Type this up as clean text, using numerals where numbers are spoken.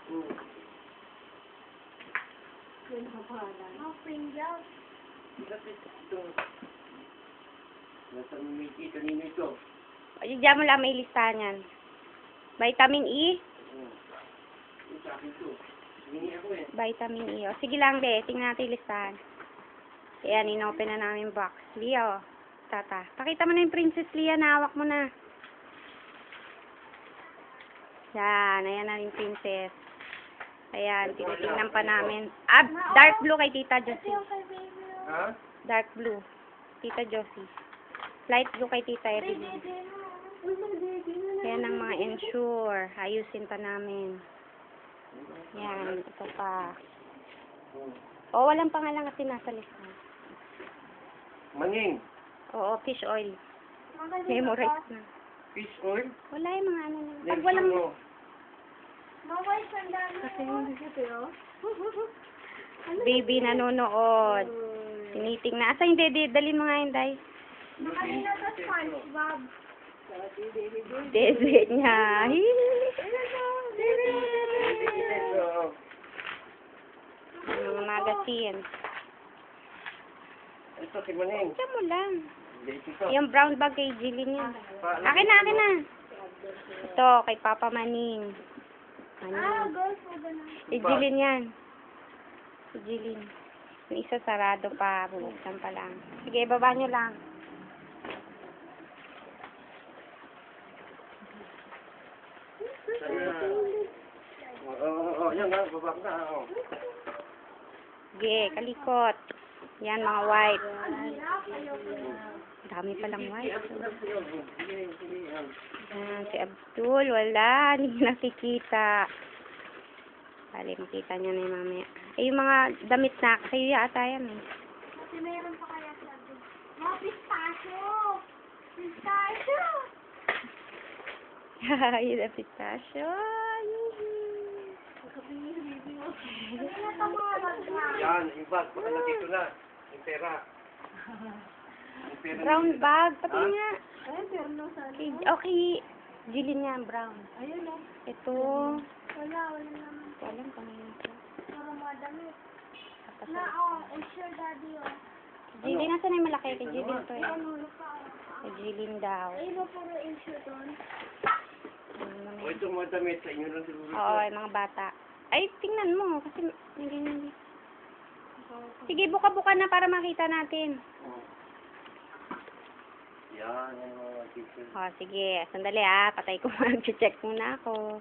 Yun ang pangalan. Mga Pringles. Nasa Miki, kanina ito. Diyan mo lang may listahan yan. Vitamin E. Yung sa akin ito. Hindi ako eh. Vitamin E. O, sige lang, be. Tingnan natin yung listahan. Ayan, inopen na namin box. Lia, o. Tata. Pakita mo na yung Princess Lia. Nahawak mo na. Yan. Ayan na yung princess. Ayan. Tinitingnan pa namin. Ah, dark blue kay Tita Ito Josie. yung kay Baby. Ha? Dark blue. Tita Josie. Light blue kay Tita Baby, Evelyn. Baby. Yan ang mga ensure. Ayusin pa namin. Yan. Ito pa. O, walang pangalan kasi nasa listahan. Manging. Oo, fish oil. Memorize na. Fish oil. Wala yung mga ano lang. Pag Nelson, walang... oh. Maway sandali. Kasi hindi siya pero. Baby nanonood. Tinitingnan. Asa yung dede? Dali mo nga yung day. Makanina to SpongeBob. Dede niya. Mga magazine. Ito si Manging. Diyan mo lang. Dito ito. Yung brown bag kay Jilin yan. Akin na, akin na. Ito, kay Papa Maning. Ah, Maning. girls mo ba na? Si Jilin yan. Si Jilin. Yung isa sarado pa. Bubuksan pa lang. Sige, baba nyo lang. Oo, yan nga, babak na. Oo. Sige, kalikot. Yan, mga white. Dami palang white. Yan, si Abdul, wala. Hindi nakikita. Bali, makita niya na yung mamaya. Eh, yung mga damit na, kayo yata yan eh. Kasi mayroon pa kaya sa atin. Mga pistachio! Pistachio! Yun na pistachio. Ano na ito mga bagla? Yan, yung bag, baka nandito na. Yung pera. Yung pera. Brown bag, pati Ah? nga. Ayun, pero no, sana. Okay, Jilin yan, brown. Ayun, no. Ito, Wala naman. walang pangalan ito. Puro mga damit. Tapos, Na, oh, ensure daddy, oh. Jilin, nasa na yung malaki? Kay Jilin to eh. Ano, luka, oh. Kay Jilin daw. Ayun ba puro ensure doon? Ano naman O, yun? itong mga damit sa inyo lang siguro. Oo, yung mga bata. Ay, tingnan mo, kasi hindi. Sige, buka-buka na para makita natin. Yan, yung mga pictures. O, sige, sandali patay ko. Mag-check muna ako.